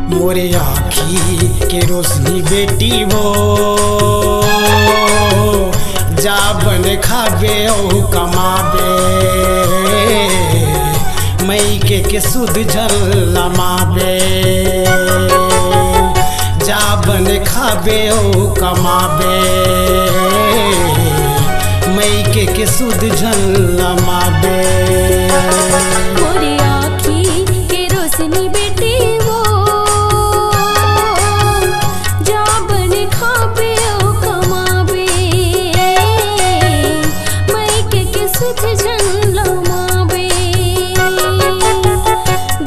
मोरे आँखी के रोशनी बेटी वो जा बन खाबे ओ कमाबे मई के सुध झलमाबे जा बन खाबे ओ कमाबे मई के सुध झलमाबे। मोरे आँखी के रोशनी बेटी वो जा बन खाबे ओ कमाबे मई के सुध झलमाबे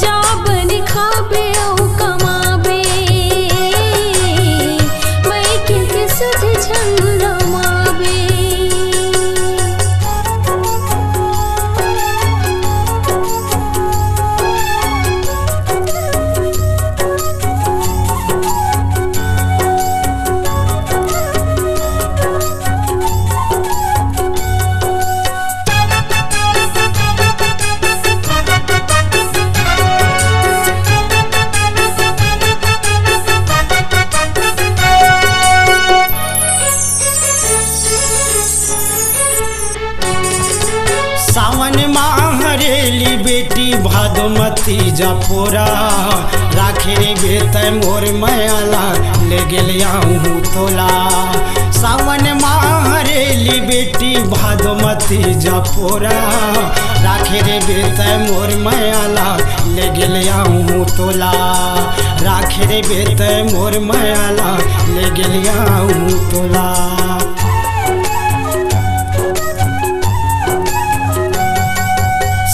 जा बन खाबे ओ कमाबे मई के सुध झलमाबे। सावन माह हरेली बेटी भादोमती जपोरा राखे रे बेत मोर मयाला ले गेलिया हूँ तोला। सावन माह हरेली बेटी भादोमती जपोरा राखे रे बेत मोर मयाला ले गेलिया हूँ तोला। राखे रे बेत मोर मयाला ले गेलिया हूँ तोला।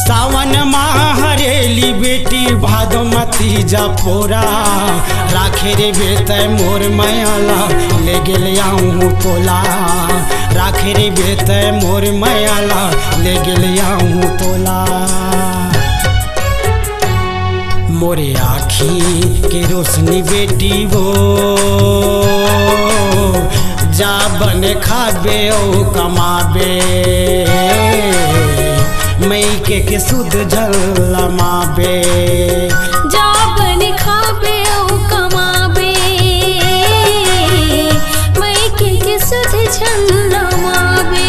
सावन माह हरेली बेटी भादोमती जपोरा राखे रे बेत मोर मयाला ले गेलिया हूँ तोला। राखे रे बेत मोर मयाला ले गेलिया हूँ तोला। मोरे आँखी के रोशनी बेटी वो जा बन खाबे ओ कमाबे मई के सुध झलमाबे जा बन खाबे ओ कमाबे मई के सुध झलमाबे।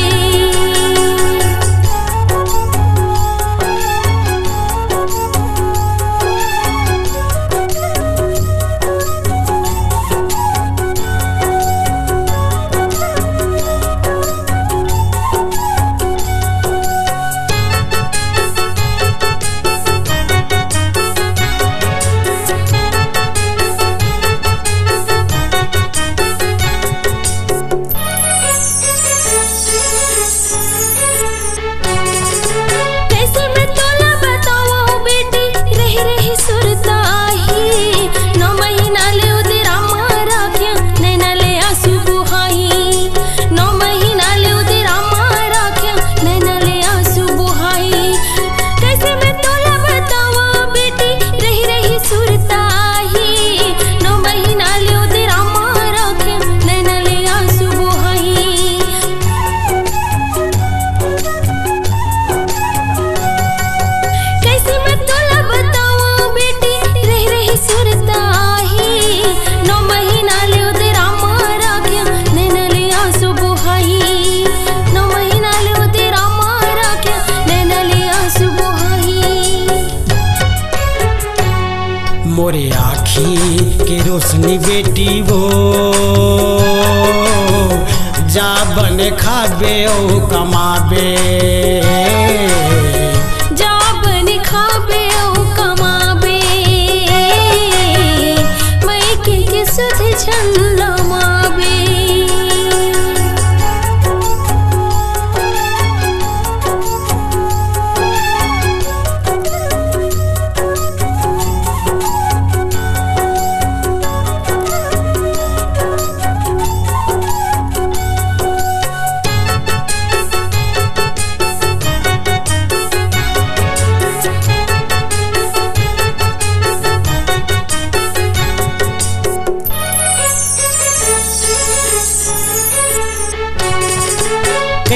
मोरे आँखी के रोशनी बेटी वो जा बन खाबे ओ कमाबे जा बन खाबे ओ कमाबे मई के सुध झलमाबे।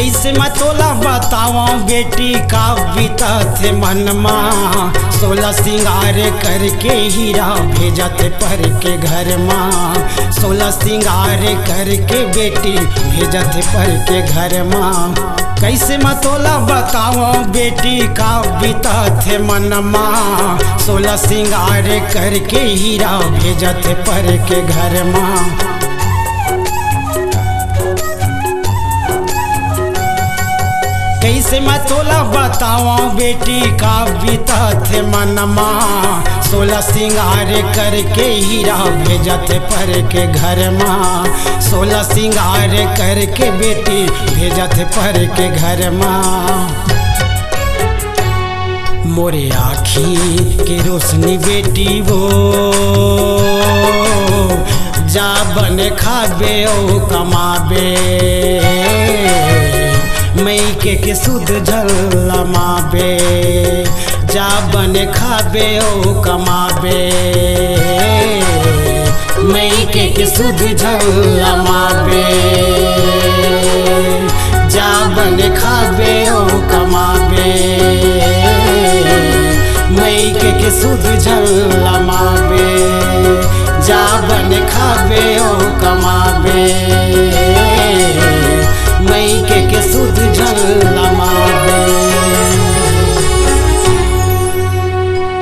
कैसे मैं तोला बतावा बेटी का बीता थे मनमा, 16 सिंगार करके हीरा भेजत पर के घर माँ, 16 सिंगार करके बेटी भेजत पर के घर माँ। कैसे मैं तोला बतावा बेटी का बीता थे मनमा, 16 सिंगार करके हीरा भेजत पर के घर माँ। कैसे मैं तोला बतावा बेटी का बीता थे मनमा, 16 सिंगार करके हीरा भेजत पर के घर माँ, 16 सिंगार करके बेटी भेजत पर के घर माँ। मोरे आँखी के रोशनी बेटी वो जा बन खाबे ओ कमाबे, मई के सुध झलमाबे, जा बन खाबे ओ कमाबे, मई के सुध झलमाबे, जा बन खाबे ओ कमाबे, मई के सुध झलमाबे, जा बन खाबे ओ